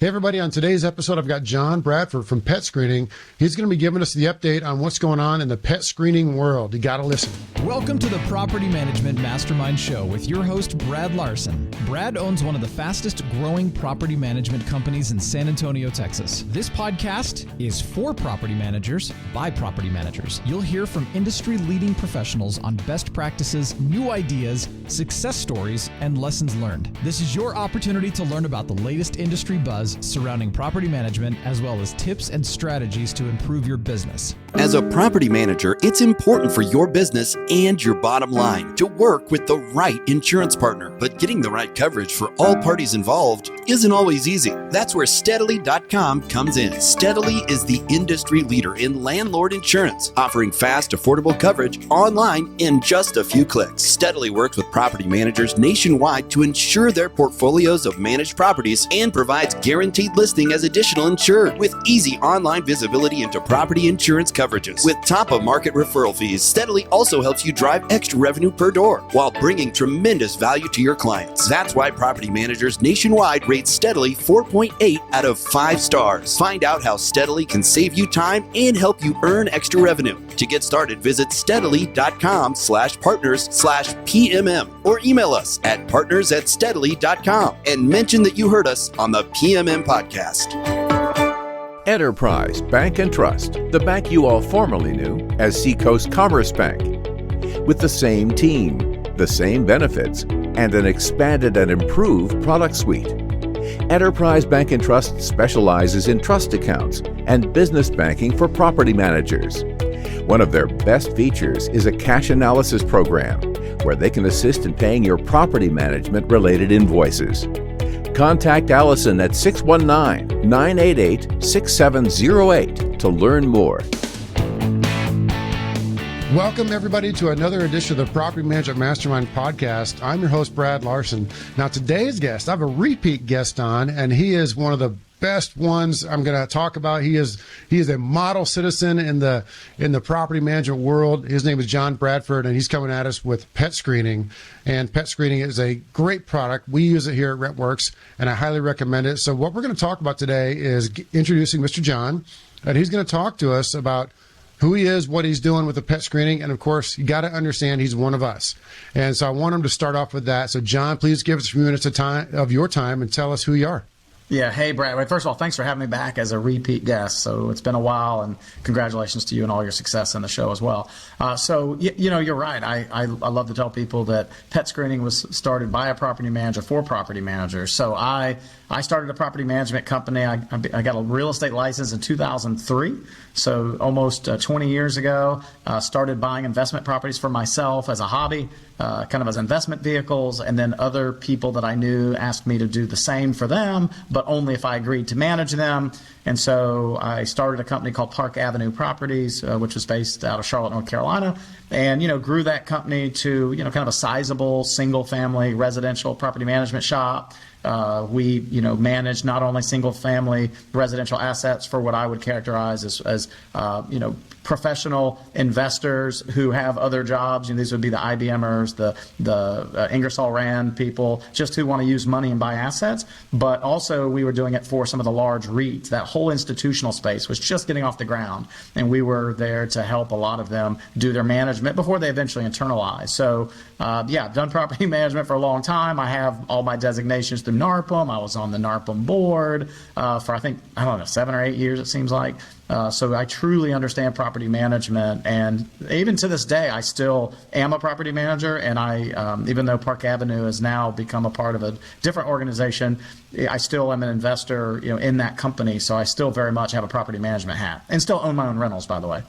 Hey everybody, on today's episode, I've got John Bradford from PetScreening. He's going to be giving us the update on what's going on in the pet screening world. You got to listen. Welcome to the Property Management Mastermind Show with your host, Brad Larson. Brad owns one of the fastest growing property management companies in San Antonio, Texas. This podcast is for property managers by property managers. You'll hear from industry-leading professionals on best practices, new ideas, success stories, and lessons learned. This is your opportunity to learn about the latest industry buzz surrounding property management, as well as tips and strategies to improve your business. As a property manager, it's important for your business and your bottom line to work with the right insurance partner. But getting the right coverage for all parties involved isn't always easy. That's where Steadily.com comes in. Steadily is the industry leader in landlord insurance, offering fast, affordable coverage online in just a few clicks. Steadily works with property managers nationwide to insure their portfolios of managed properties and provides guaranteed listing as additional insured with easy online visibility into property insurance coverages. With top-of-market referral fees, Steadily also helps you drive extra revenue per door while bringing tremendous value to your clients. That's why property managers nationwide rate Steadily 4.8 out of 5 stars. Find out how Steadily can save you time and help you earn extra revenue. To get started, visit Steadily.com/partners/PMM or email us at partners@steadily.com and mention that you heard us on the PMM podcast. Enterprise Bank and Trust, the bank you all formerly knew as Seacoast Commerce Bank. With the same team, the same benefits, and an expanded and improved product suite. Enterprise Bank and Trust specializes in trust accounts and business banking for property managers. One of their best features is a cash analysis program where they can assist in paying your property management-related invoices. Contact Allison at 619-988-6708 to learn more. Welcome, everybody, to another edition of the Property Management Mastermind podcast. I'm your host, Brad Larson. Now, today's guest, I have a repeat guest on, and he is one of the best ones I'm going to talk about. He is a model citizen in the property management world. His name is John Bradford, and he's coming at us with PetScreening. And PetScreening is a great product. We use it here at Rentworks, and I highly recommend it. So what we're going to talk about today is introducing Mr. John, and he's going to talk to us about who he is, what he's doing with the pet screening, and of course, you got to understand he's one of us. And so I want him to start off with that. So John, please give us a few minutes of your time and tell us who you are. Yeah. Hey, Brad. First of all, thanks for having me back as a repeat guest. So it's been a while, and congratulations to you and all your success in the show as well. You're right. I love to tell people that PetScreening was started by a property manager for property managers. So I started a property management company. I got a real estate license in 2003, so almost 20 years ago. Started buying investment properties for myself as a hobby, kind of as investment vehicles, and then other people that I knew asked me to do the same for them, but only if I agreed to manage them. And so I started a company called Park Avenue Properties, which was based out of Charlotte, North Carolina, and grew that company to kind of a sizable single-family residential property management shop. We manage not only single-family residential assets for what I would characterize as professional investors who have other jobs. These would be the IBMers, the Ingersoll Rand people, just who want to use money and buy assets. But also we were doing it for some of the large REITs. That whole institutional space was just getting off the ground, and we were there to help a lot of them do their management before they eventually internalize. So I've done property management for a long time. I have all my designations through NARPM. I was on the NARPM board for I don't know, 7 or 8 years it seems like. So I truly understand property management, and even to this day, I still am a property manager. And I, even though Park Avenue has now become a part of a different organization, I still am an investor, in that company. So I still very much have a property management hat, and still own my own rentals, by the way.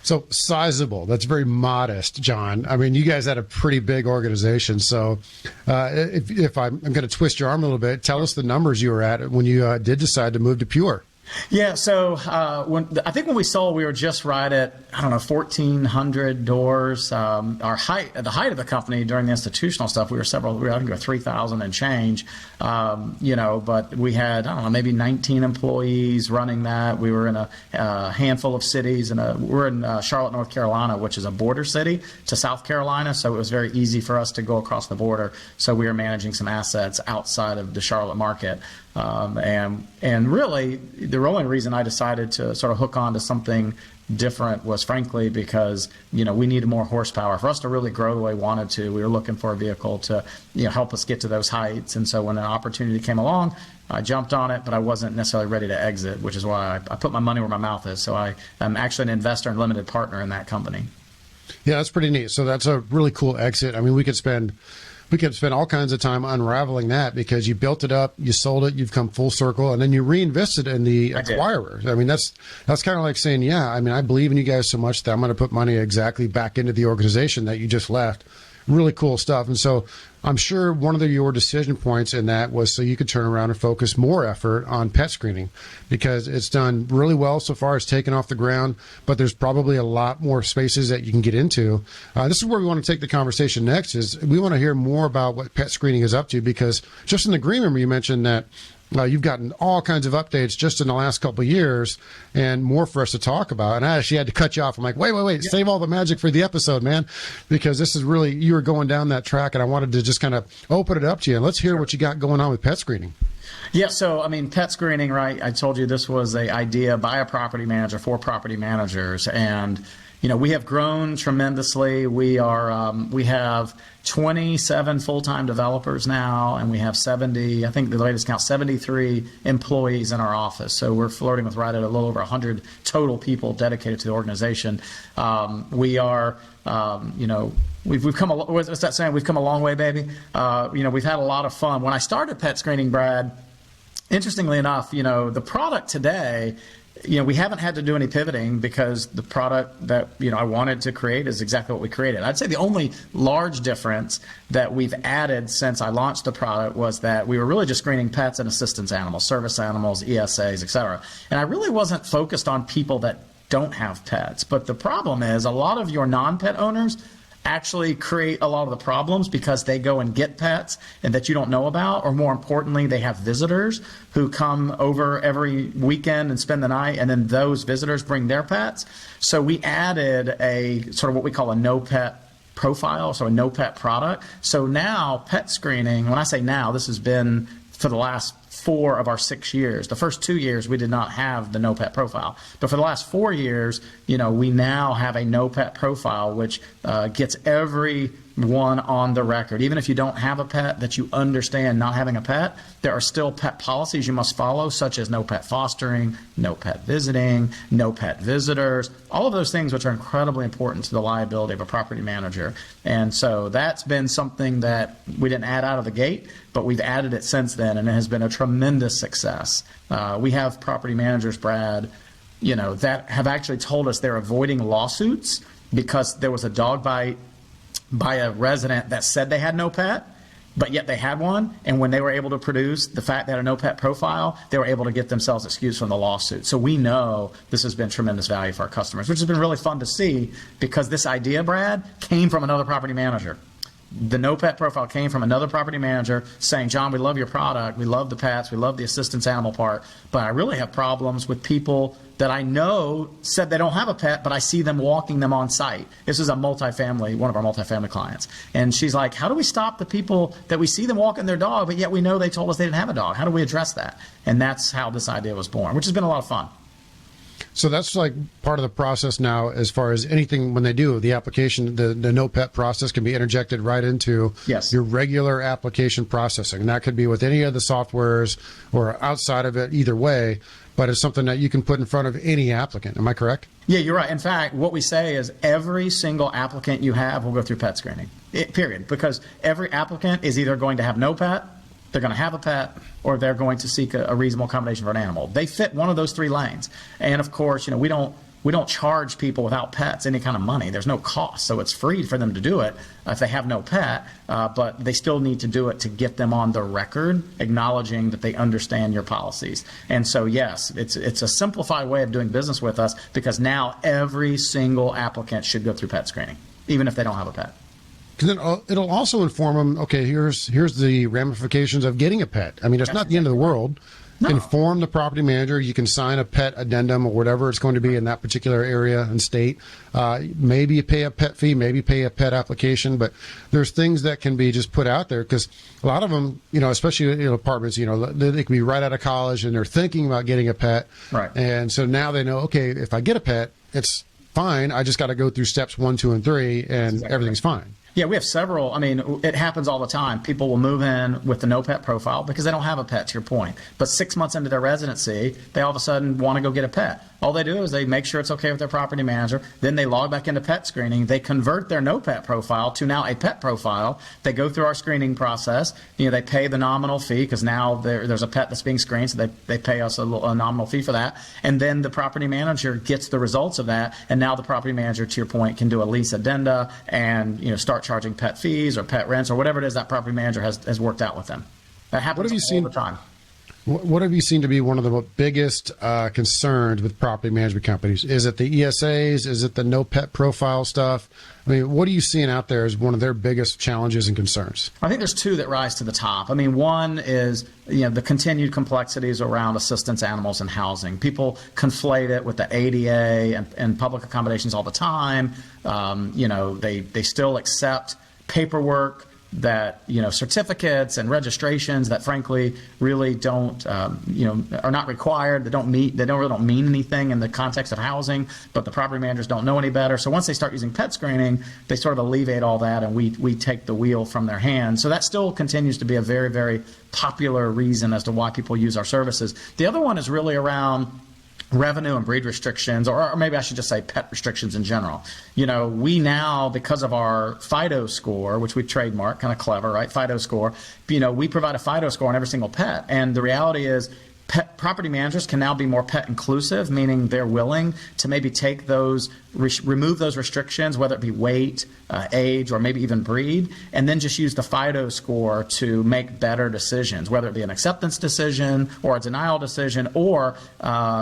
So sizable. That's very modest, John. I mean, you guys had a pretty big organization. So if I'm going to twist your arm a little bit, tell us the numbers you were at when you did decide to move to Pure. Yeah, so I think when we sold, we were just right at 1,400 doors. The height of the company during the institutional stuff, we were 3,000 and change. But we had maybe 19 employees running that. We were in a handful of cities, and we're in Charlotte, North Carolina, which is a border city to South Carolina. So it was very easy for us to go across the border. So we were managing some assets outside of the Charlotte market. And really, the only reason I decided to sort of hook on to something different was frankly because we needed more horsepower for us to really grow the way we wanted to. We were looking for a vehicle to help us get to those heights, and so when an opportunity came along, I jumped on it, but I wasn't necessarily ready to exit, which is why I put my money where my mouth is. So I'm actually an investor and limited partner in that company. Yeah, that's pretty neat. So that's a really cool exit. I mean, we could spend all kinds of time unraveling that, because you built it up, you sold it, you've come full circle, and then you reinvested in the acquirer. I mean, that's kind of like saying, yeah, I mean, I believe in you guys so much that I'm going to put money exactly back into the organization that you just left. Really cool stuff. And so I'm sure one of your decision points in that was so you could turn around and focus more effort on pet screening, because it's done really well so far. It's taken off the ground, but there's probably a lot more spaces that you can get into. This is where we want to take the conversation next. Is we want to hear more about what pet screening is up to, because just in the green room, you mentioned that you've gotten all kinds of updates just in the last couple of years, and more for us to talk about. And I actually had to cut you off. I'm like, wait, save all the magic for the episode, man, because this is really, you were going down that track, and I wanted to just kind of open it up to you. And let's hear what you got going on with pet screening. Yeah, so I mean, pet screening, right? I told you this was an idea by a property manager for property managers, and we have grown tremendously. We have 27 full-time developers now, and we have 70, I think the latest count, 73 employees in our office. So we're flirting with right at a little over 100 total people dedicated to the organization. We are, we've come what's that saying? We've come a long way, baby. We've had a lot of fun. When I started pet screening, Brad, interestingly enough, the product today, we haven't had to do any pivoting, because the product that I wanted to create is exactly what we created. I'd say the only large difference that we've added since I launched the product was that we were really just screening pets and assistance animals, service animals, ESAs, et cetera. And I really wasn't focused on people that don't have pets. But the problem is a lot of your non-pet owners actually create a lot of the problems, because they go and get pets and that you don't know about, or more importantly, they have visitors who come over every weekend and spend the night, and then those visitors bring their pets. So we added a sort of what we call a no pet profile, so a no pet product. So now pet screening, when I say now, this has been for the last 4 of our 6 years. The first 2 years we did not have the no pet profile, but for the last 4 years, we now have a no pet profile, which gets everyone on the record. Even if you don't have a pet, that you understand not having a pet, there are still pet policies you must follow, such as no pet fostering, no pet visiting, no pet visitors, all of those things which are incredibly important to the liability of a property manager. And so that's been something that we didn't add out of the gate, but we've added it since then, and it has been a tremendous success. We have property managers, Brad, that have actually told us they're avoiding lawsuits because there was a dog bite by a resident that said they had no pet, but yet they had one. And when they were able to produce the fact they had a no pet profile, they were able to get themselves excused from the lawsuit. So we know this has been tremendous value for our customers, which has been really fun to see, because this idea, Brad, came from another property manager. The no pet profile came from another property manager saying, John, we love your product, we love the pets, we love the assistance animal part, but I really have problems with people that I know said they don't have a pet, but I see them walking them on site. This is one of our multifamily clients. And she's like, how do we stop the people that we see them walking their dog, but yet we know they told us they didn't have a dog? How do we address that? And that's how this idea was born, which has been a lot of fun. So that's like part of the process now, as far as anything when they do the application, the no pet process can be interjected right into your regular application processing. And that could be with any of the softwares or outside of it, either way, but it's something that you can put in front of any applicant. Am I correct? Yeah, you're right. In fact, what we say is every single applicant you have will go through pet screening, period. Because every applicant is either going to have no pet, they're going to have a pet, or they're going to seek a reasonable accommodation for an animal. They fit one of those 3 lanes. And of course, we don't charge people without pets any kind of money. There's no cost, so it's free for them to do it if they have no pet, but they still need to do it to get them on the record, acknowledging that they understand your policies. And so, yes, it's a simplified way of doing business with us, because now every single applicant should go through pet screening, even if they don't have a pet. Because then it'll also inform them, okay, here's the ramifications of getting a pet. I mean, it's not the end of the world. inform the property manager. You can sign a pet addendum or whatever it's going to be in that particular area and state. Maybe you pay a pet fee, maybe pay a pet application, but there's things that can be just put out there because a lot of them, especially in apartments, they can be right out of college and they're thinking about getting a pet. Right. And so now they know, okay, if I get a pet, it's fine. I just got to go through steps 1, 2, and 3, and everything's fine. Yeah, we have several. I mean, it happens all the time. People will move in with the no pet profile because they don't have a pet, to your point. But 6 months into their residency, they all of a sudden want to go get a pet. All they do is they make sure it's okay with their property manager. Then they log back into pet screening. They convert their no pet profile to now a pet profile. They go through our screening process. They pay the nominal fee because now there's a pet that's being screened, so they pay us a nominal fee for that. And then the property manager gets the results of that. And now the property manager, to your point, can do a lease addenda and start charging pet fees or pet rents or whatever it is that property manager has worked out with them. That happens all the time. What have you seen to be one of the biggest concerns with property management companies? Is it the ESAs? Is it the no pet profile stuff? I mean, what are you seeing out there as one of their biggest challenges and concerns? I think there's two that rise to the top. I mean, one is the continued complexities around assistance animals and housing. People conflate it with the ADA and public accommodations all the time. They still accept paperwork that certificates and registrations that frankly really don't are not required. They don't mean anything in the context of housing, but the property managers don't know any better. So once they start using pet screening, they sort of alleviate all that, and we take the wheel from their hands. So that still continues to be a very, very popular reason as to why people use our services. The other one is really around revenue and breed restrictions, or maybe I should just say pet restrictions in general. We now, because of our FIDO score, which we trademark, kind of clever, right? FIDO score, we provide a FIDO score on every single pet. And the reality is property managers can now be more pet inclusive, meaning they're willing to maybe take those, remove those restrictions, whether it be weight, age, or maybe even breed, and then just use the FIDO score to make better decisions, whether it be an acceptance decision or a denial decision, or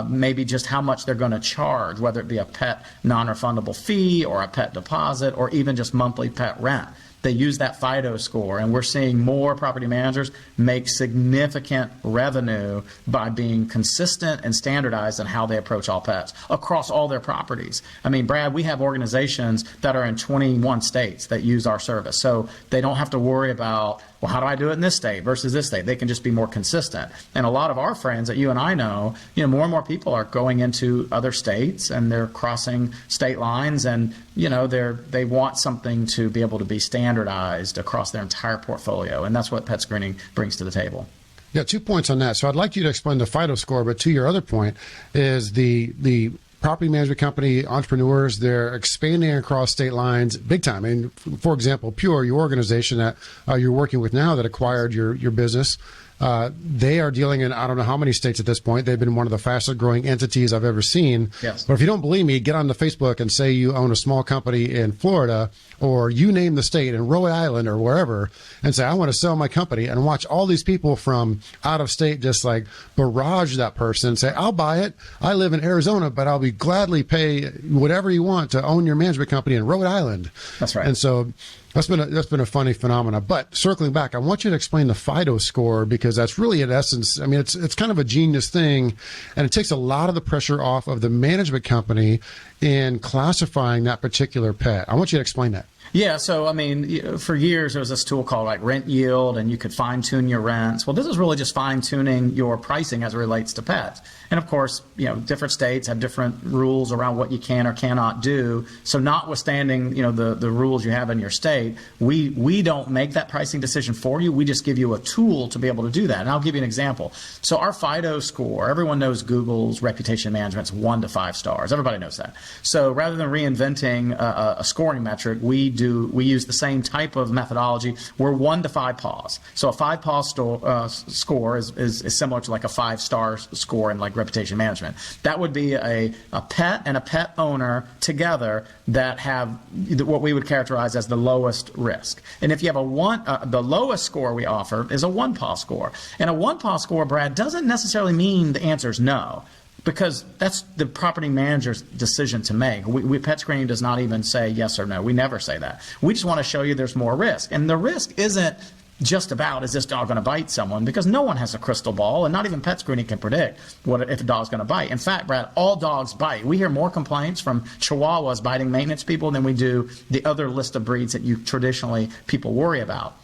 maybe just how much they're going to charge, whether it be a pet non-refundable fee or a pet deposit or even just monthly pet rent. They use that FIDO score, and we're seeing more property managers make significant revenue by being consistent and standardized in how they approach all pets across all their properties. I mean, Brad, we have organizations that are in 21 states that use our service, so they don't have to worry about, well, how do I do it in this state versus this state? They can just be more consistent. And a lot of our friends that you and I know, more and more people are going into other states and they're crossing state lines, and they want something to be able to be standardized across their entire portfolio, and that's what pet screening brings to the table. Yeah, 2 points on that. So I'd like you to explain the FIDO score, but to your other point is the property management company entrepreneurs, they're expanding across state lines big time. I mean, for example, Pure, your organization that you're working with now that acquired your business, they are dealing in I don't know how many states at this point. They've been one of the fastest growing entities I've ever seen. Yes. But if you don't believe me, get onto Facebook and say you own a small company in Florida, or you name the state in Rhode Island or wherever, and say, I want to sell my company, and watch all these people from out of state just like barrage that person and say, I'll buy it. I live in Arizona, but I'll be gladly pay whatever you want to own your management company in Rhode Island. That's right. And so that's been a funny phenomenon. But circling back, I want you to explain the FIDO score, because that's really, in essence, I mean, it's kind of a genius thing, and it takes a lot of the pressure off of the management company in classifying that particular pet. I want you to explain that. Yeah, so I mean, for years there was this tool called like rent yield, and you could fine tune your rents. Well, this is really just fine tuning your pricing as it relates to pets. And of course, different states have different rules around what you can or cannot do. So notwithstanding, the rules you have in your state, we don't make that pricing decision for you. We just give you a tool to be able to do that. And I'll give you an example. So our FIDO score, everyone knows Google's reputation management's 1 to 5 stars. Everybody knows that. So rather than reinventing a scoring metric, we use the same type of methodology. We're 1 to 5 paws. So a 5 paw score is similar to like a 5-star score in like reputation management. That would be a pet and a pet owner together that have what we would characterize as the lowest risk. And if you have the lowest score we offer is a 1 paw score. And a 1 paw score, Brad, doesn't necessarily mean the answer is no, because that's the property manager's decision to make. Pet screening does not even say yes or no. We never say that. We just want to show you there's more risk. And the risk isn't just about, is this dog going to bite someone? Because no one has a crystal ball, and not even PetScreening can predict if a dog's going to bite. In fact, Brad, all dogs bite. We hear more complaints from Chihuahuas biting maintenance people than we do the other list of breeds that you traditionally people worry about.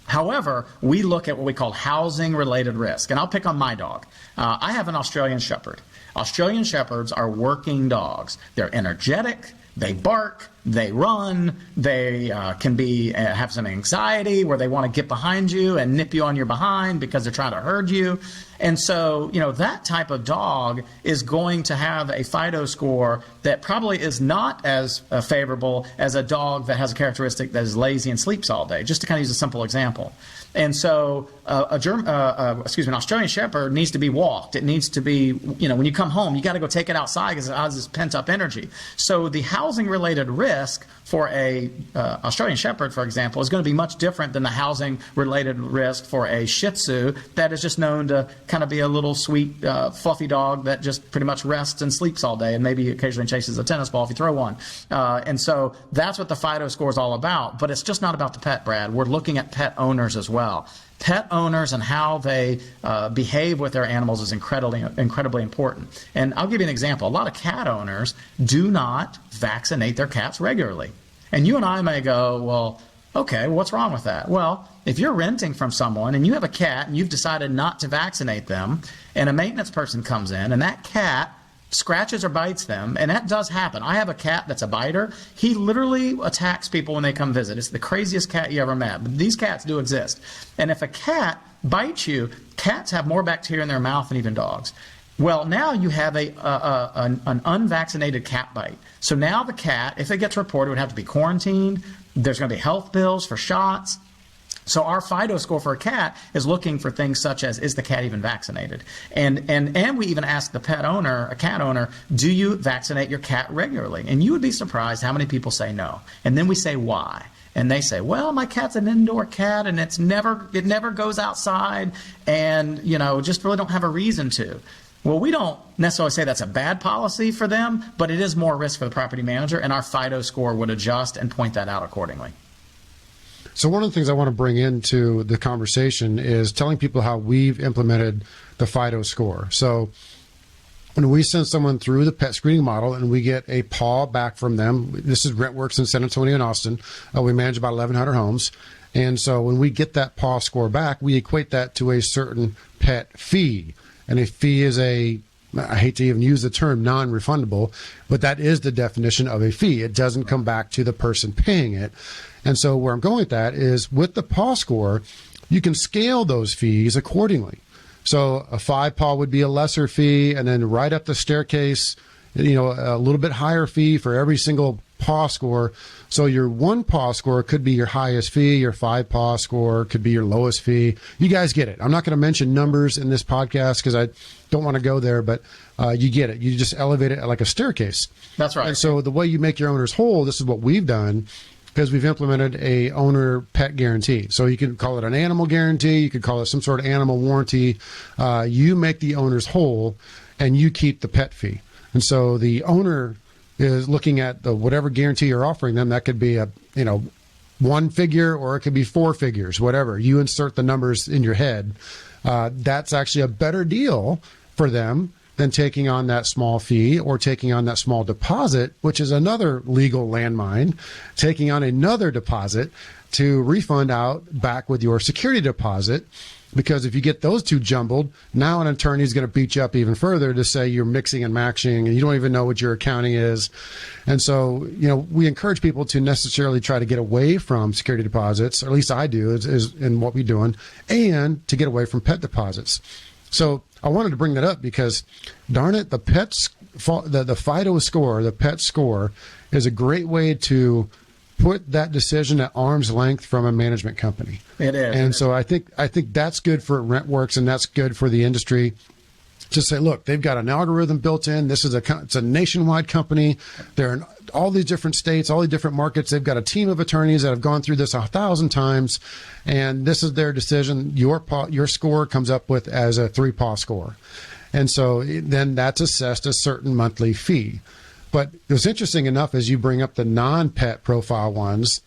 However, we look at what we call housing-related risk. And I'll pick on my dog. I have an Australian Shepherd. Australian Shepherds are working dogs. They're energetic. They bark, they run, they can have some anxiety where they want to get behind you and nip you on your behind because they're trying to herd you. And so, that type of dog is going to have a FIDO score that probably is not as favorable as a dog that has a characteristic that is lazy and sleeps all day, just to kind of use a simple example. And so an Australian Shepherd needs to be walked. It needs to be, when you come home, you got to go take it outside because it has this pent-up energy. So the housing-related risk for a Australian Shepherd, for example, is going to be much different than the housing-related risk for a Shih Tzu that is just known to kind of be a little sweet, fluffy dog that just pretty much rests and sleeps all day and maybe occasionally chases a tennis ball if you throw one. And so that's what the FIDO score is all about. But it's just not about the pet, Brad. We're looking at pet owners as well. Pet owners and how they behave with their animals is incredibly important. And I'll give you an example. A lot of cat owners do not vaccinate their cats regularly. And you and I may go, well, okay, what's wrong with that? Well, if you're renting from someone and you have a cat and you've decided not to vaccinate them, and a maintenance person comes in and that cat scratches or bites them, and that does happen. I have a cat that's a biter. He literally attacks people when they come visit. It's the craziest cat you ever met, but these cats do exist. And if a cat bites you, cats have more bacteria in their mouth than even dogs. Well, now you have an unvaccinated cat bite. So now the cat, if it gets reported, would have to be quarantined. There's going to be health bills for shots. So our FIDO score for a cat is looking for things such as, is the cat even vaccinated? And we even ask the cat owner, do you vaccinate your cat regularly? And you would be surprised how many people say no. And then we say, why? And they say, well, my cat's an indoor cat and it never goes outside and, just really don't have a reason to. Well, we don't necessarily say that's a bad policy for them, but it is more risk for the property manager, and our FIDO score would adjust and point that out accordingly. So one of the things I want to bring into the conversation is telling people how we've implemented the FIDO score. So when we send someone through the pet screening model and we get a paw back from them, this is RentWorks in San Antonio and Austin. We manage about 1,100 homes. And so when we get that paw score back, we equate that to a certain pet fee. And a fee is I hate to even use the term non-refundable, but that is the definition of a fee. It doesn't come back to the person paying it. And so where I'm going with that is with the paw score, you can scale those fees accordingly. So a 5 paw would be a lesser fee, and then right up the staircase, a little bit higher fee for every single paw score. So your 1 paw score could be your highest fee, your 5 paw score could be your lowest fee. You guys get it. I'm not going to mention numbers in this podcast because I don't want to go there, but you get it. You just elevate it like a staircase. That's right. And so the way you make your owners whole, this is what we've done, because we've implemented a owner pet guarantee. So you can call it an animal guarantee. You could call it some sort of animal warranty. You make the owners whole and you keep the pet fee. And so the owner is looking at whatever guarantee you're offering them. That could be a, 1 figure or it could be 4 figures, whatever. You insert the numbers in your head. That's actually a better deal for them than taking on that small fee or taking on that small deposit, which is another legal landmine, taking on another deposit to refund out back with your security deposit. Because if you get those two jumbled, now an attorney is going to beat you up even further to say you're mixing and matching and you don't even know what your accounting is. And so, we encourage people to necessarily try to get away from security deposits, or at least I do, is in what we're doing, and to get away from pet deposits. So I wanted to bring that up because, darn it, the FIDO score, the pet score, is a great way to put that decision at arm's length from a management company. It is. And so I think that's good for RentWorks and that's good for the industry. Just say, look, they've got an algorithm built in. It's a nationwide company. They're in all these different states, all these different markets. They've got a team of attorneys that have gone through this 1,000 times, and this is their decision. Your score comes up with as a 3 paw score. And so then that's assessed a certain monthly fee. But it was interesting enough as you bring up the non-pet profile ones,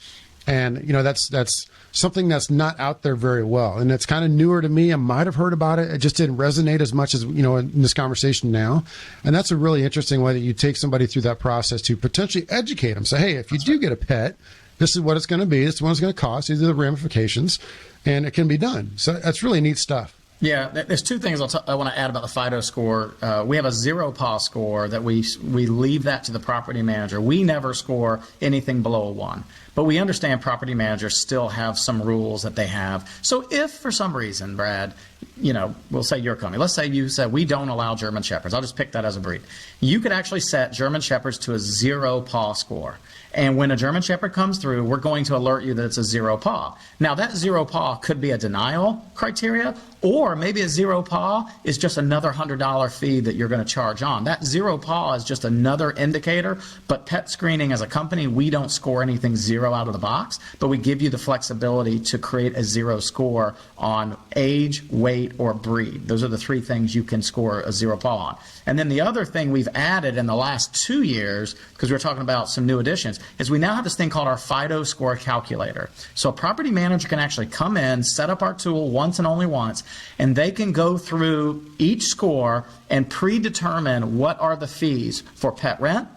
and that's something that's not out there very well. And it's kind of newer to me. I might have heard about it. It just didn't resonate as much as, in this conversation now. And that's a really interesting way that you take somebody through that process to potentially educate them. Say, hey, if you do get a pet, this is what it's going to be. This is what it's going to cost. These are the ramifications, and it can be done. So that's really neat stuff. Yeah, there's two things I want to add about the FIDO score. We have a 0 PA score that we leave that to the property manager. We never score anything below a 1. But we understand property managers still have some rules that they have. So if for some reason, Brad, we'll say your company, let's say you said we don't allow German Shepherds. I'll just pick that as a breed. You could actually set German Shepherds to a 0 PA score. And when a German Shepherd comes through, we're going to alert you that it's a 0 PA. Now, that 0 PA could be a denial criteria, or maybe a 0 PA is just another $100 fee that you're going to charge on. That 0 PA is just another indicator, but PetScreening as a company, we don't score anything 0 out of the box, but we give you the flexibility to create a 0 score on age, weight, or breed. Those are the 3 things you can score a 0 PA on. And then the other thing we've added in the last 2 years, because we're talking about some new additions, is we now have this thing called our FIDO score calculator. So a property manager can actually come in, set up our tool once and only once, and they can go through each score and predetermine what are the fees for pet rent,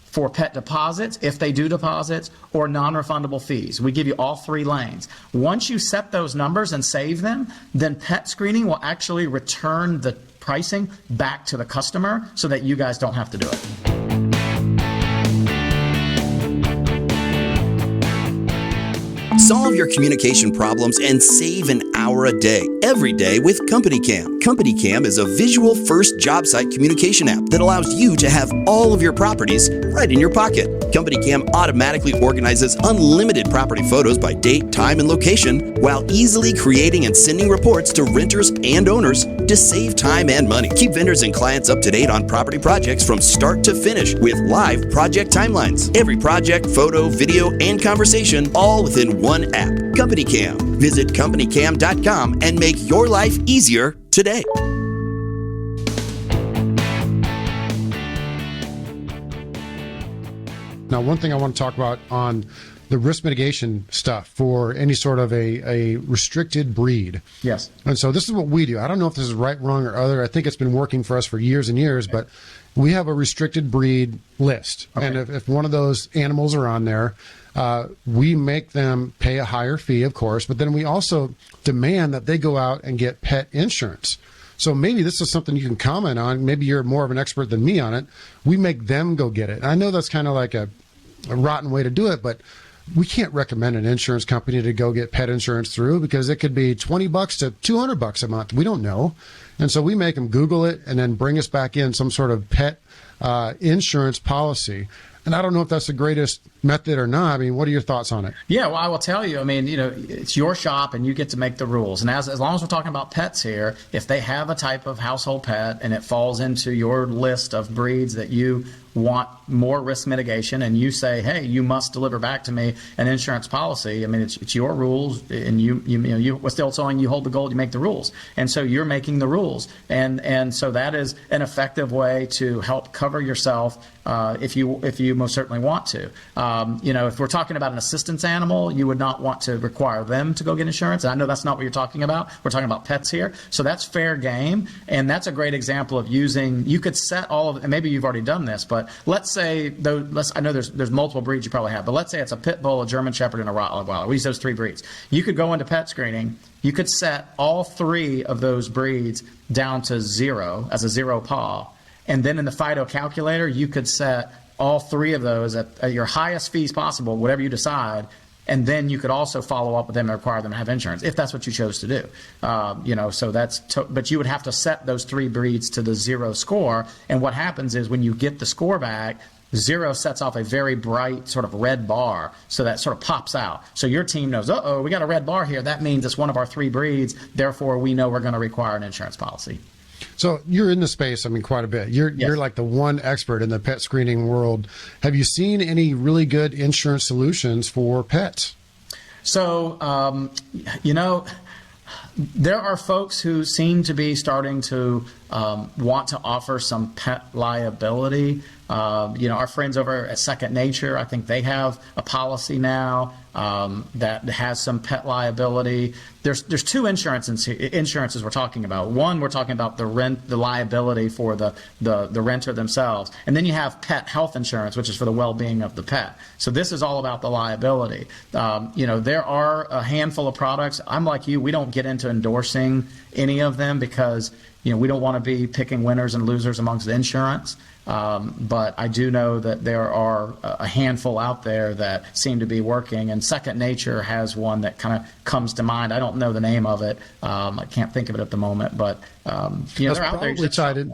for pet deposits, if they do deposits, or non-refundable fees. We give you all 3 lanes. Once you set those numbers and save them, then PetScreening will actually return the pricing back to the customer so that you guys don't have to do it. Solve your communication problems and save an hour a day, every day with CompanyCam. CompanyCam is a visual first job site communication app that allows you to have all of your properties right in your pocket. CompanyCam automatically organizes unlimited property photos by date, time, and location, while easily creating and sending reports to renters and owners to save time and money. Keep vendors and clients up to date on property projects from start to finish with live project timelines. Every project, photo, video, and conversation all within one app. CompanyCam. Visit CompanyCam.com and make your life easier today. Now, one thing I want to talk about on the risk mitigation stuff for any sort of a restricted breed. Yes. And so this is what we do. I don't know if this is right, wrong, or other. I think it's been working for us for years and years, but we have a restricted breed list. Okay. And if one of those animals are on there, we make them pay a higher fee, of course, but then we also demand that they go out and get pet insurance. So maybe this is something you can comment on. Maybe you're more of an expert than me on it. We make them go get it. And I know that's kind of like a rotten way to do it, but we can't recommend an insurance company to go get pet insurance through because it could be $20 to $200 a month. We don't know. And so we make them Google it and then bring us back in some sort of pet insurance policy. And I don't know if that's the greatest method or not. I mean, what are your thoughts on it? Yeah, well, I will tell you, I mean, it's your shop and you get to make the rules. And as long as we're talking about pets here, if they have a type of household pet and it falls into your list of breeds that you want more risk mitigation and you say, hey, you must deliver back to me an insurance policy, I mean, it's your rules, and you we're still saying you hold the gold, you make the rules. And so you're making the rules. And so that is an effective way to help cover yourself if you most certainly want to. If we're talking about an assistance animal, you would not want to require them to go get insurance. And I know that's not what you're talking about. We're talking about pets here. So that's fair game. And that's a great example of using, you could set all of, and maybe you've already done this, but let's say, I know there's multiple breeds you probably have, but let's say it's a pit bull, a German Shepherd, and a Rottweiler. We use those 3 breeds. You could go into PetScreening. You could set all 3 of those breeds down to 0 as a 0 PA. And then in the FIDO calculator, you could set all 3 of those at your highest fees possible, whatever you decide, and then you could also follow up with them and require them to have insurance if that's what you chose to do. So that's but you would have to set those 3 breeds to the 0 score. And what happens is when you get the score back, 0 sets off a very bright sort of red bar, so that sort of pops out. So your team knows, uh-oh, we got a red bar here. That means it's one of our 3 breeds. Therefore, we know we're going to require an insurance policy. So you're in the space, I mean, quite a bit. You're like the one expert in the pet screening world. Have you seen any really good insurance solutions for pets? So, there are folks who seem to be starting to want to offer some pet liability. Our friends over at Second Nature, I think they have a policy now that has some pet liability. There's two insurances we're talking about. One, we're talking about the liability for the renter themselves, and then you have pet health insurance, which is for the well-being of the pet. So this is all about the liability. There are a handful of products. I'm like you; we don't get into endorsing any of them because we don't want to be picking winners and losers amongst the insurance. But I do know that there are a handful out there that seem to be working, and Second Nature has one that kind of comes to mind. I don't know the name of it. I can't think of it at the moment, but that's they're out there. Probably tied in.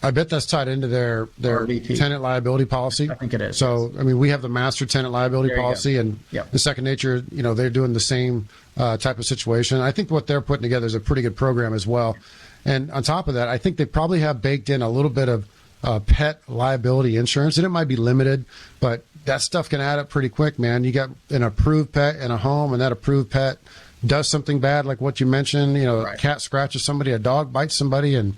I bet that's tied into their tenant liability policy. I think it is. So, I mean, we have the master tenant liability policy, and the Second Nature, they're doing the same type of situation. I think what they're putting together is a pretty good program as well. And on top of that, I think they probably have baked in a little bit of pet liability insurance, and it might be limited, but that stuff can add up pretty quick, man. You got an approved pet in a home, and that approved pet does something bad, like what you mentioned. A cat scratches somebody, a dog bites somebody, and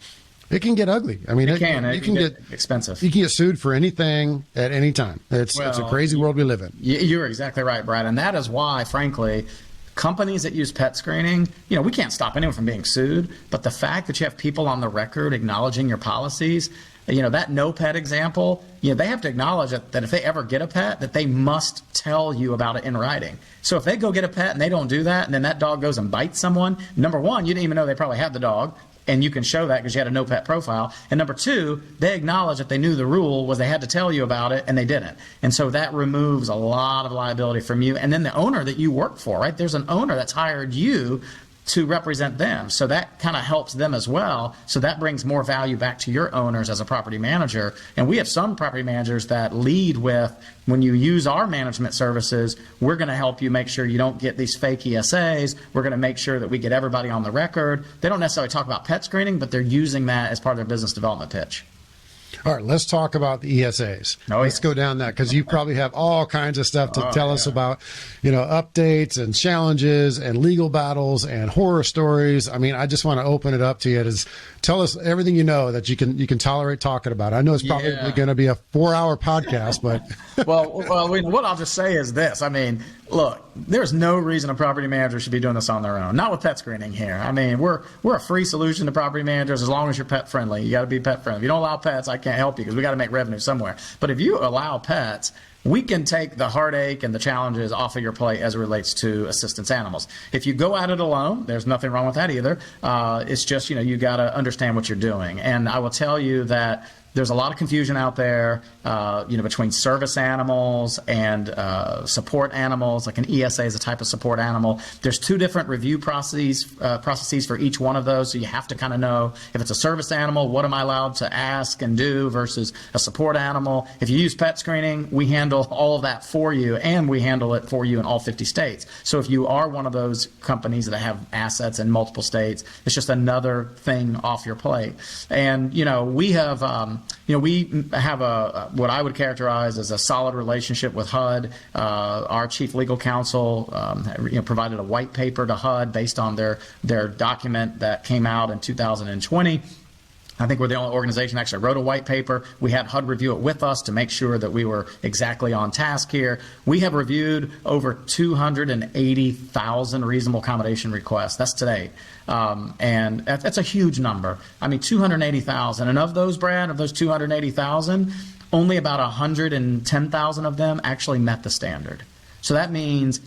it can get ugly. I mean, it can get expensive. You can get sued for anything at any time. It's a crazy world we live in. You're exactly right, Brad, and that is why, frankly, companies that use pet screening, we can't stop anyone from being sued, but the fact that you have people on the record acknowledging your policies, that no pet example, they have to acknowledge that if they ever get a pet, that they must tell you about it in writing. So if they go get a pet and they don't do that, and then that dog goes and bites someone, number one, you didn't even know they probably had the dog, and you can show that because you had a no pet profile. And number two, they acknowledge that they knew the rule was they had to tell you about it, and they didn't. And so that removes a lot of liability from you. And then the owner that you work for, right? There's an owner that's hired you to represent them. So that kind of helps them as well. So that brings more value back to your owners as a property manager. And we have some property managers that lead with, when you use our management services, we're going to help you make sure you don't get these fake ESAs. We're going to make sure that we get everybody on the record. They don't necessarily talk about pet screening, but they're using that as part of their business development pitch. All right, let's talk about the ESAs. Let's go down that, because you probably have all kinds of stuff to tell us about, updates and challenges and legal battles and horror stories. I mean, I just want to open it up to you. Tell us everything you know that you can tolerate talking about. I know it's probably going to be a 4-hour podcast, but well, what I'll just say is this. I mean, look, there's no reason a property manager should be doing this on their own. Not with pet screening here. I mean, we're a free solution to property managers as long as you're pet friendly. You got to be pet friendly. If you don't allow pets, I can't help you because we got to make revenue somewhere. But if you allow pets, we can take the heartache and the challenges off of your plate as it relates to assistance animals. If you go at it alone, there's nothing wrong with that either. It's just, you got to understand what you're doing. And I will tell you that there's a lot of confusion out there, between service animals and support animals. Like an ESA is a type of support animal. There's two different review processes for each one of those. So you have to kind of know, if it's a service animal, what am I allowed to ask and do versus a support animal. If you use pet screening, we handle all of that for you, and we handle it for you in all 50 states. So if you are one of those companies that have assets in multiple states, it's just another thing off your plate. And, we have what I would characterize as a solid relationship with HUD. Our chief legal counsel, provided a white paper to HUD based on their document that came out in 2020. I think we're the only organization that actually wrote a white paper. We had HUD review it with us to make sure that we were exactly on task here. We have reviewed over 280,000 reasonable accommodation requests. That's today. And that's a huge number. I mean, 280,000. And of those, Brad, of those 280,000, only about 110,000 of them actually met the standard. So that means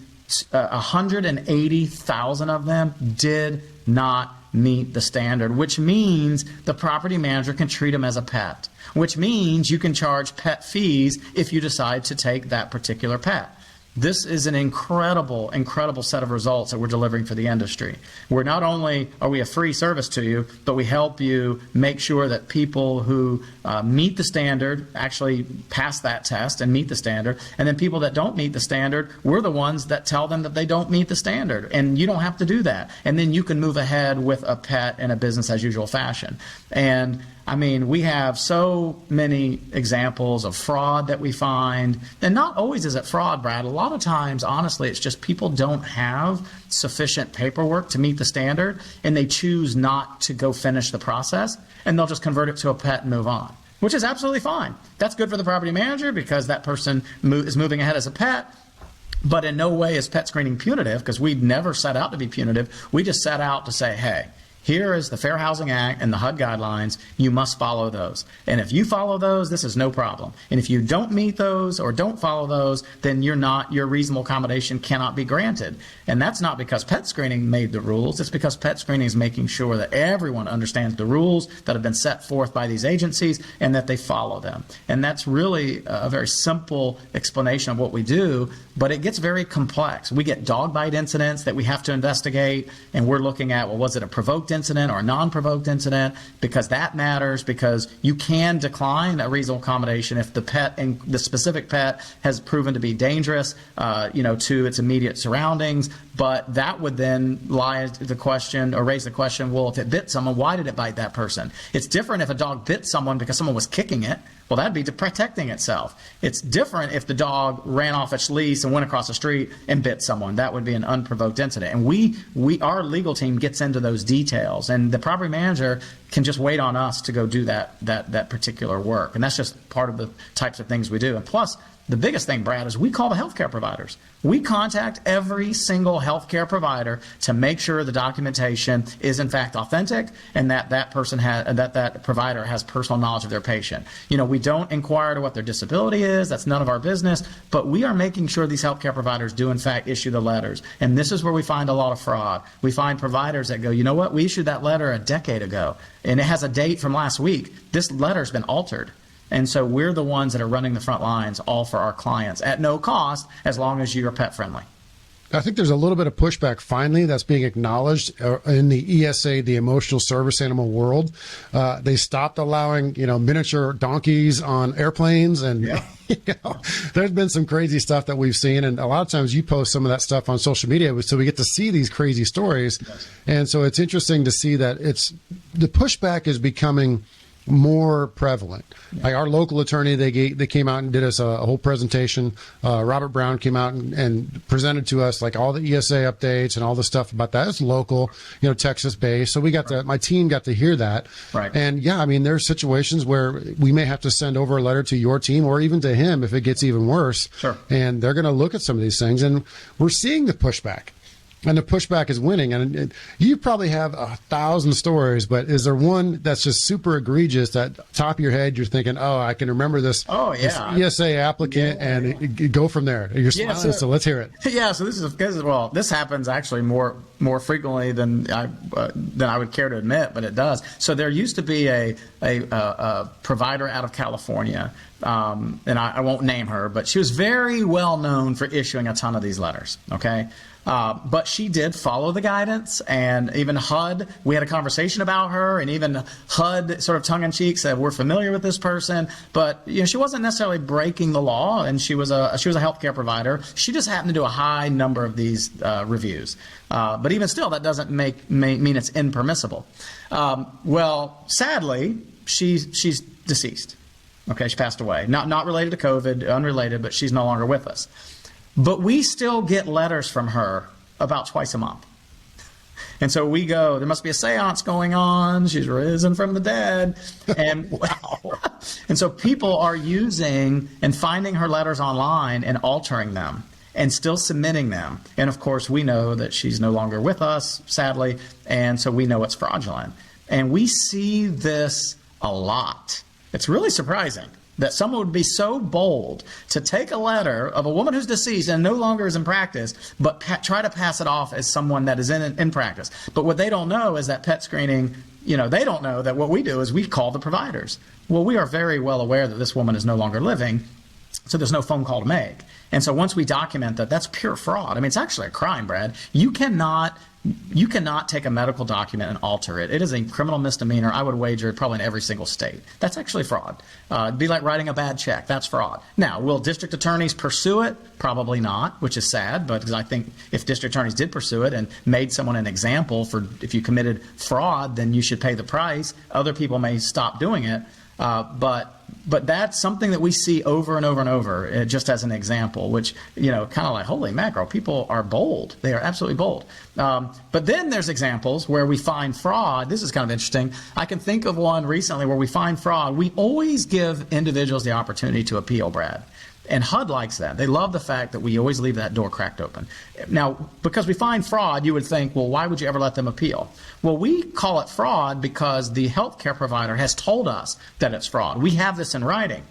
180,000 of them did not meet the standard, which means the property manager can treat them as a pet, which means you can charge pet fees if you decide to take that particular pet. This is an incredible, incredible set of results that we're delivering for the industry. We're not only are we a free service to you, but we help you make sure that people who meet the standard actually pass that test and meet the standard. And then people that don't meet the standard, we're the ones that tell them that they don't meet the standard. And you don't have to do that. And then you can move ahead with a pet in a business as usual fashion. And I mean, we have so many examples of fraud that we find. And not always is it fraud, Brad. A lot of times, honestly, it's just people don't have sufficient paperwork to meet the standard, and they choose not to go finish the process, and they'll just convert it to a pet and move on, which is absolutely fine. That's good for the property manager because that person is moving ahead as a pet. But in no way is PetScreening punitive, because we never set out to be punitive. We just set out to say, hey, here is the Fair Housing Act and the HUD guidelines. You must follow those. And if you follow those, this is no problem. And if you don't meet those or don't follow those, then your reasonable accommodation cannot be granted. And that's not because PetScreening made the rules. It's because PetScreening is making sure that everyone understands the rules that have been set forth by these agencies and that they follow them. And that's really a very simple explanation of what we do, but it gets very complex. We get dog bite incidents that we have to investigate, and we're looking at, well, was it a provoked incident or a non-provoked incident? Because that matters, because you can decline a reasonable accommodation if the pet and the specific pet has proven to be dangerous, to its immediate surroundings. But that would then raise the question, well, if it bit someone, why did it bite that person? It's different if a dog bit someone because someone was kicking it. Well, that'd be protecting itself. It's different if the dog ran off its leash and went across the street and bit someone. That would be an unprovoked incident. And our legal team gets into those details, and the property manager can just wait on us to go do that particular work. And that's just part of the types of things we do. And plus, the biggest thing, Brad, is we call the healthcare providers. We contact every single healthcare provider to make sure the documentation is in fact authentic and that that provider has personal knowledge of their patient. We don't inquire to what their disability is. That's none of our business. But we are making sure these healthcare providers do in fact issue the letters. And this is where we find a lot of fraud. We find providers that go, you know what? We issued that letter a decade ago, and it has a date from last week. This letter's been altered. And so we're the ones that are running the front lines, all for our clients at no cost, as long as you're pet friendly. I think there's a little bit of pushback finally that's being acknowledged in the ESA, the emotional service animal world. They stopped allowing, miniature donkeys on airplanes, and there's been some crazy stuff that we've seen. And a lot of times you post some of that stuff on social media, so we get to see these crazy stories. Yes. And so it's interesting to see that the pushback is becoming more prevalent. Yeah. Like our local attorney, they came out and did us a whole presentation. Robert Brown came out and presented to us like all the ESA updates and all the stuff about that. It's local, Texas based. So we got my team got to hear that. Right. And there's situations where we may have to send over a letter to your team or even to him if it gets even worse. Sure. And they're going to look at some of these things, and we're seeing the pushback. And the pushback is winning. And you probably have 1,000 stories, but is there one that's just super egregious that top of your head you're thinking, oh, I can remember this, this ESA applicant, and go from there? You're smiling, so let's hear it. Yeah, so this happens actually more frequently than I would care to admit, but it does. So there used to be a provider out of California, and I won't name her, but she was very well known for issuing a ton of these letters, okay? But she did follow the guidance, and even HUD, we had a conversation about her, and even HUD sort of tongue-in-cheek said, we're familiar with this person, but she wasn't necessarily breaking the law, and she was a healthcare provider. She just happened to do a high number of these reviews. But even still, that doesn't mean it's impermissible. Well, sadly, she's deceased. Okay, she passed away. Not related to COVID, unrelated, but she's no longer with us. But we still get letters from her about twice a month. And so we go, there must be a seance going on. She's risen from the dead. And, and so people are using and finding her letters online and altering them and still submitting them. And of course, we know that she's no longer with us, sadly. And so we know it's fraudulent. And we see this a lot. It's really surprising that someone would be so bold to take a letter of a woman who's deceased and no longer is in practice, but try to pass it off as someone that is in practice. But what they don't know is that PetScreening, they don't know that what we do is we call the providers. Well, we are very well aware that this woman is no longer living, So there's no phone call to make. And so once we document that, that's pure fraud. I mean, it's actually a crime, Brad. You cannot take a medical document and alter it. It is a criminal misdemeanor. I would wager probably in every single state. That's actually fraud. It'd be like writing a bad check. That's fraud. Now, will district attorneys pursue it? Probably not, which is sad, but because I think if district attorneys did pursue it and made someone an example for if you committed fraud, then you should pay the price. Other people may stop doing it. But that's something that we see over and over and over, just as an example, which, kind of like, holy mackerel, people are bold. They are absolutely bold. But then there's examples where we find fraud. This is kind of interesting. I can think of one recently where we find fraud. We always give individuals the opportunity to appeal, Brad. And HUD likes that. They love the fact that we always leave that door cracked open. Now, because we find fraud, you would think, well, why would you ever let them appeal? Well, we call it fraud because the healthcare provider has told us that it's fraud. We have this in writing.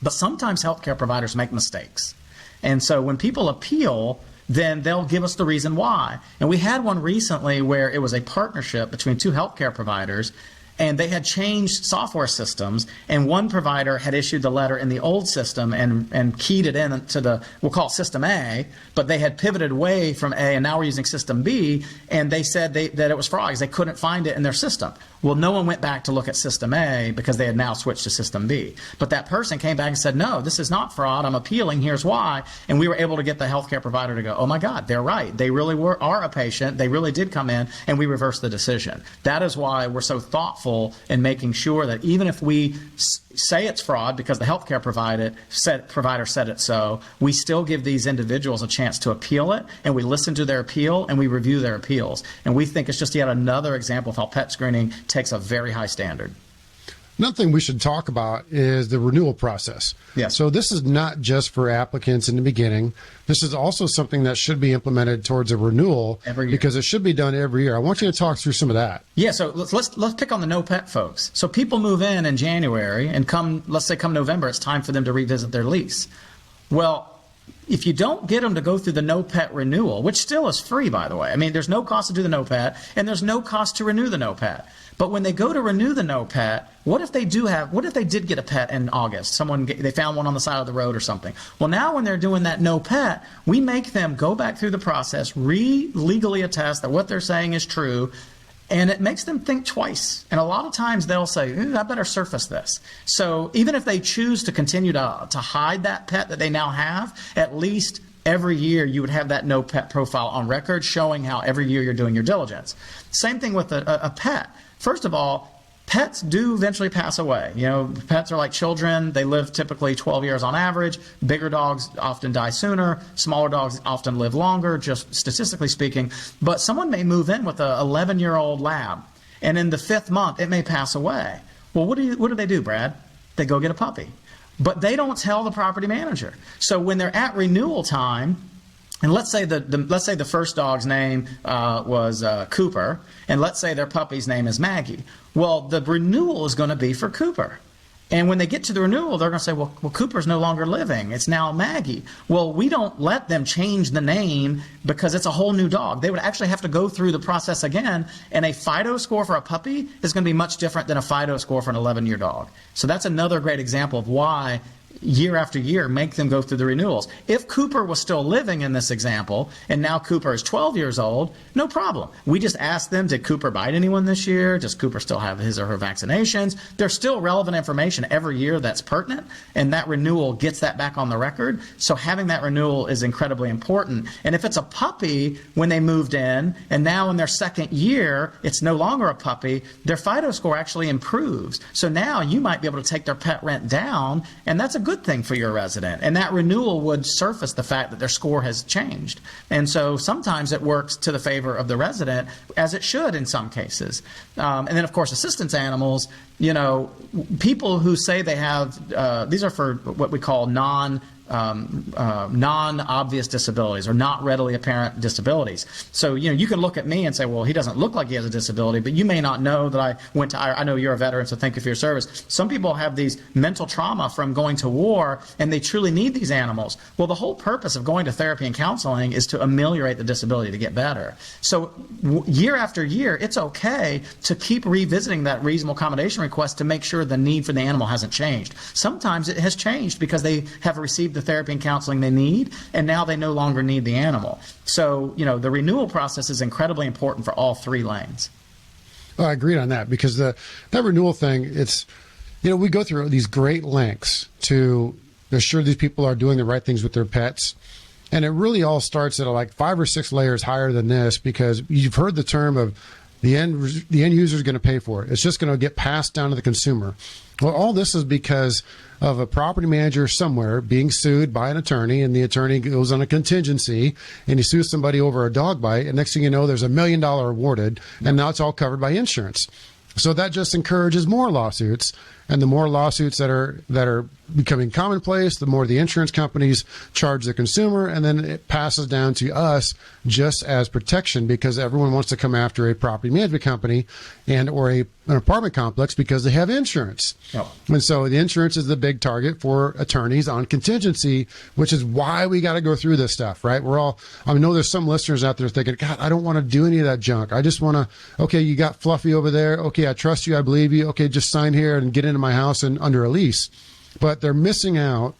But sometimes healthcare providers make mistakes. And so when people appeal, then they'll give us the reason why. And we had one recently where it was a partnership between two healthcare providers, and they had changed software systems, and one provider had issued the letter in the old system and keyed it in to the, we'll call it System A, but they had pivoted away from A, and now we're using System B, and they said that it was fraud because they couldn't find it in their system. Well, no one went back to look at System A because they had now switched to System B. But that person came back and said, no, this is not fraud. I'm appealing. Here's why. And we were able to get the healthcare provider to go, oh, my God, they're right. They really are a patient. They really did come in, and we reversed the decision. That is why we're so thoughtful in making sure that even if we say it's fraud because the healthcare provider said it so, we still give these individuals a chance to appeal it, and we listen to their appeal and we review their appeals. And we think it's just yet another example of how pet screening takes a very high standard. Another thing we should talk about is the renewal process. Yes. So this is not just for applicants in the beginning. This is also something that should be implemented towards a renewal every year, because it should be done every year. I want you to talk through some of that. Yeah, so let's pick on the no pet folks. So people move in January, and let's say come November, it's time for them to revisit their lease. Well, if you don't get them to go through the no pet renewal, which still is free, by the way. I mean, there's no cost to do the no pet, and there's no cost to renew the no pet. But when they go to renew the no pet, what if they did get a pet in August? They found one on the side of the road or something. Well, now when they're doing that no pet, we make them go back through the process, legally attest that what they're saying is true, and it makes them think twice. And a lot of times they'll say, I better surface this. So even if they choose to continue to hide that pet that they now have, at least every year you would have that no pet profile on record showing how every year you're doing your diligence. Same thing with a pet. First of all, pets do eventually pass away. Pets are like children. They live typically 12 years on average. Bigger dogs often die sooner. Smaller dogs often live longer, just statistically speaking. But someone may move in with an 11-year-old lab, and in the 5th month, it may pass away. Well, what do they do, Brad? They go get a puppy. But they don't tell the property manager. So when they're at renewal time, and let's say the first dog's name was Cooper, and let's say their puppy's name is Maggie. Well, the renewal is going to be for Cooper. And when they get to the renewal, they're going to say, well, Cooper's no longer living. It's now Maggie. Well, we don't let them change the name because it's a whole new dog. They would actually have to go through the process again, and a FIDO score for a puppy is going to be much different than a FIDO score for an 11-year dog. So that's another great example of why year after year make them go through the renewals. If Cooper was still living in this example, and now Cooper is 12 years old, no problem. We just ask them, did Cooper bite anyone this year? Does Cooper still have his or her vaccinations? There's still relevant information every year that's pertinent, and that renewal gets that back on the record. So having that renewal is incredibly important. And if it's a puppy when they moved in, and now in their 2nd year, it's no longer a puppy, their FIDO score actually improves. So now you might be able to take their pet rent down, and that's a good thing for your resident. And that renewal would surface the fact that their score has changed. And so sometimes it works to the favor of the resident, as it should in some cases. And then, of course, assistance animals, people who say they have, these are for what we call non-obvious disabilities or not readily apparent disabilities. So, you can look at me and say, well, he doesn't look like he has a disability, but you may not know that I know you're a veteran, so thank you for your service. Some people have these mental trauma from going to war, and they truly need these animals. Well, the whole purpose of going to therapy and counseling is to ameliorate the disability, to get better. So year after year, it's okay to keep revisiting that reasonable accommodation request to make sure the need for the animal hasn't changed. Sometimes it has changed because they have received the therapy and counseling they need, and now they no longer need the animal. So, the renewal process is incredibly important for all three lanes. Well, I agreed on that because that renewal thing, it's, we go through these great lengths to assure these people are doing the right things with their pets. And it really all starts at like 5 or 6 layers higher than this, because you've heard the term of the end user is going to pay for it. It's just going to get passed down to the consumer. Well, all this is because of a property manager somewhere being sued by an attorney, and the attorney goes on a contingency and he sues somebody over a dog bite, and next thing you know, there's $1 million awarded, and now it's all covered by insurance. So that just encourages more lawsuits, and the more lawsuits that are becoming commonplace, the more the insurance companies charge the consumer, and then it passes down to us just as protection, because everyone wants to come after a property management company or an apartment complex because they have insurance. Yep. And so the insurance is the big target for attorneys on contingency, which is why we got to go through this stuff, right? I know there's some listeners out there thinking, God, I don't want to do any of that junk. I just want to, okay, you got Fluffy over there. Okay, I trust you. I believe you. Okay, just sign here and get into my house and under a lease. But they're missing out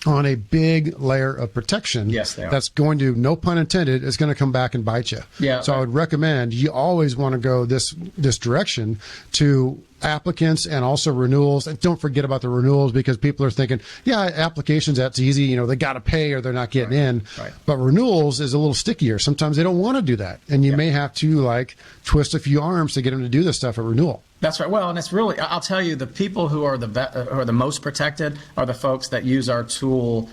on a big layer of protection. Yes, they are. That's going to, no pun intended, is going to come back and bite you. Yeah. So I would recommend you always want to go this direction to applicants and also renewals. And don't forget about the renewals, because people are thinking, yeah, applications, that's easy. They got to pay or they're not getting in. Right. But renewals is a little stickier. Sometimes they don't want to do that. And you may have to twist a few arms to get them to do this stuff at renewal. That's right. Well, and it's really, I'll tell you, the people who are the most protected are the folks that use our tool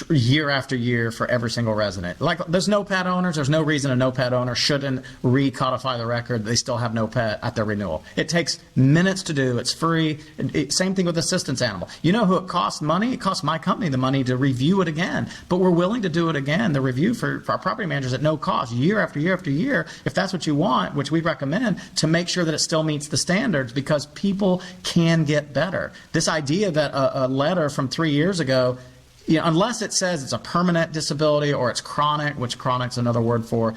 year after year for every single resident. Like, there's no pet owners. There's no reason a no pet owner shouldn't recodify the record. They still have no pet at their renewal. It takes minutes to do. It's free. Same thing with assistance animal. You know who it costs money? It costs my company the money to review it again. But we're willing to do it again, the review for our property managers at no cost, year after year after year, if that's what you want, which we recommend, to make sure that it still meets the standards, because people can get better. This idea that a letter from 3 years ago, unless it says it's a permanent disability or it's chronic, which chronic's another word for,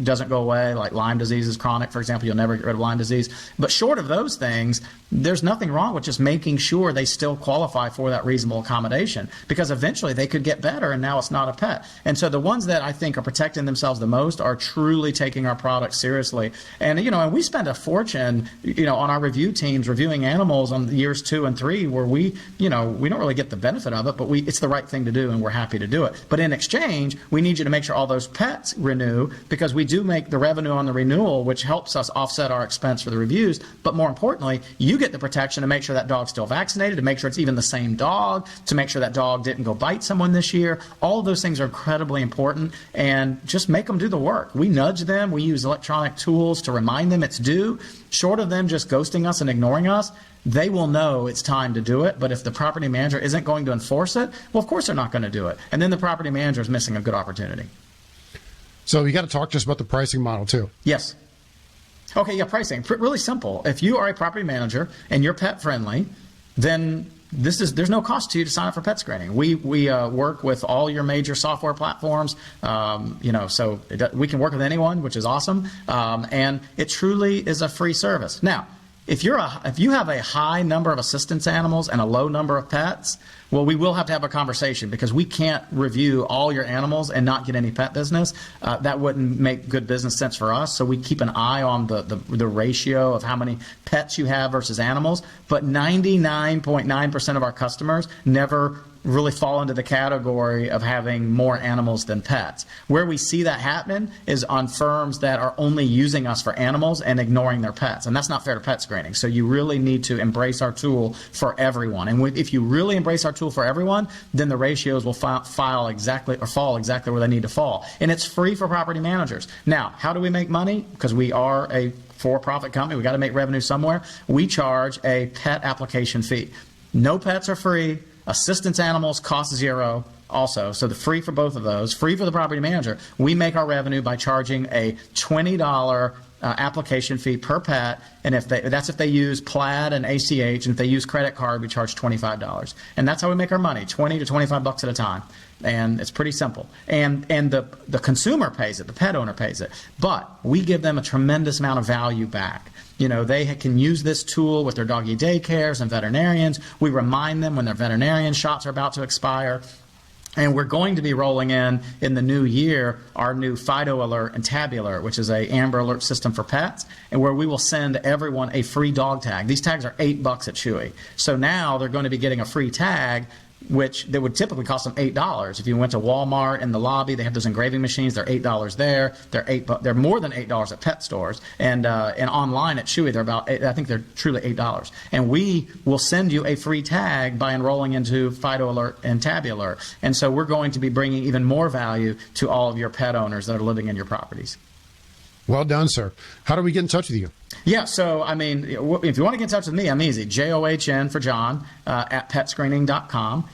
doesn't go away, like Lyme disease is chronic, for example. You'll never get rid of Lyme disease. But short of those things, there's nothing wrong with just making sure they still qualify for that reasonable accommodation, because eventually they could get better and now it's not a pet. And so the ones that I think are protecting themselves the most are truly taking our product seriously. And, and we spend a fortune, on our review teams reviewing animals on years 2 and 3 where we don't really get the benefit of it, but it's the right thing to do and we're happy to do it. But in exchange, we need you to make sure all those pets renew, because we do make the revenue on the renewal, which helps us offset our expense for the reviews. But more importantly, you get the protection to make sure that dog's still vaccinated, to make sure it's even the same dog, to make sure that dog didn't go bite someone this year. All of those things are incredibly important, and just make them do the work. We nudge them. We use electronic tools to remind them it's due. Short of them just ghosting us and ignoring us, they will know it's time to do it. But if the property manager isn't going to enforce it, well, of course they're not going to do it. And then the property manager is missing a good opportunity. So you got to talk to us about the pricing model too. Yes. Okay, yeah, pricing. Really simple. If you are a property manager and you're pet friendly, then there's no cost to you to sign up for PetScreening. We work with all your major software platforms, so we can work with anyone, which is awesome. And it truly is a free service. Now, if you have a high number of assistance animals and a low number of pets, well, we will have to have a conversation, because we can't review all your animals and not get any pet business. That wouldn't make good business sense for us. So we keep an eye on the ratio of how many pets you have versus animals. But 99.9% of our customers never really fall into the category of having more animals than pets. Where we see that happen is on firms that are only using us for animals and ignoring their pets. And that's not fair to PetScreening. So you really need to embrace our tool for everyone. And if you really embrace our tool for everyone, then the ratios will fall exactly where they need to fall. And it's free for property managers. Now, how do we make money? Because we are a for-profit company. We got to make revenue somewhere. We charge a pet application fee. No pets are free. Assistance animals cost zero also. So the free for both of those, free for the property manager. We make our revenue by charging a $20 application fee per pet, and that's if they use Plaid and ACH, and if they use credit card, we charge $25. And that's how we make our money, $20 to $25 at a time. And it's pretty simple. And the consumer pays it, the pet owner pays it, but we give them a tremendous amount of value back. They can use this tool with their doggy daycares and veterinarians. We remind them when their veterinarian shots are about to expire. And we're going to be rolling in the new year our new Fido Alert and Tabby Alert, which is a Amber Alert system for pets, and where we will send everyone a free dog tag. These tags are $8 at Chewy. So now they're going to be getting a free tag, which they would typically cost them $8. If you went to Walmart in the lobby, they have those engraving machines. They're $8 there. They're more than $8 at pet stores, and online at Chewy they're about I think they're truly $8. And we will send you a free tag by enrolling into Fido Alert and Tabby Alert. And so we're going to be bringing even more value to all of your pet owners that are living in your properties. Well done, sir. How do we get in touch with you? Yeah, so, I mean, if you want to get in touch with me, I'm easy. JOHN for John at PetScreening.com.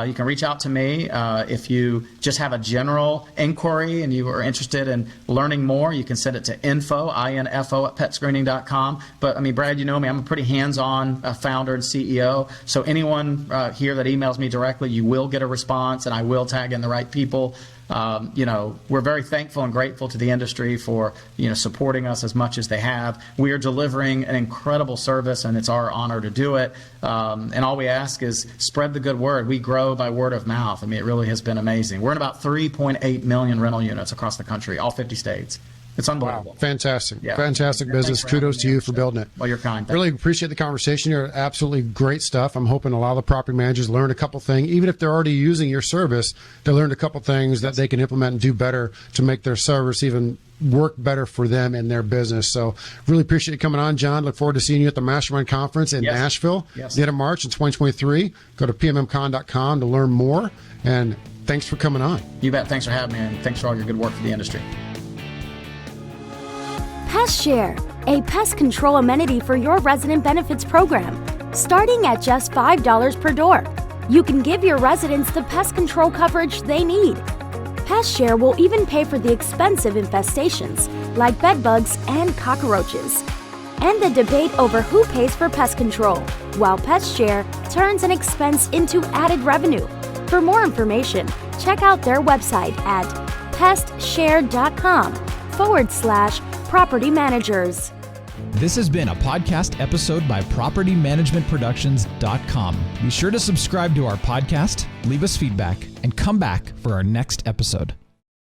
You can reach out to me if you just have a general inquiry and you are interested in learning more. You can send it to info at PetScreening.com. But, I mean, Brad, you know me. I'm a pretty hands-on founder and CEO. So anyone here that emails me directly, you will get a response, and I will tag in the right people. We're very thankful and grateful to the industry for, supporting us as much as they have. We are delivering an incredible service, and it's our honor to do it. And all we ask is spread the good word. We grow by word of mouth. I mean, it really has been amazing. We're in about 3.8 million rental units across the country, all 50 states. It's unbelievable. Wow. Fantastic. Yeah. Fantastic business. Kudos to you for building it. Well, you're kind. Really appreciate the conversation here. Absolutely great stuff. I'm hoping a lot of the property managers learn a couple things. Even if they're already using your service, they learned a couple things that they can implement and do better to make their service even work better for them and their business. So really appreciate you coming on, John. Look forward to seeing you at the Mastermind Conference in Nashville, the end of March in 2023. Go to pmmcon.com to learn more. And thanks for coming on. You bet. Thanks for having me, and thanks for all your good work for the industry. Pest Share, a pest control amenity for your resident benefits program, starting at just $5 per door. You can give your residents the pest control coverage they need. Pest Share will even pay for the expensive infestations like bedbugs and cockroaches. And the debate over who pays for pest control, while Pest Share turns an expense into added revenue. For more information, check out their website at pestshare.com/property managers. This has been a podcast episode by PropertyManagementProductions.com. Be sure to subscribe to our podcast, leave us feedback, and come back for our next episode.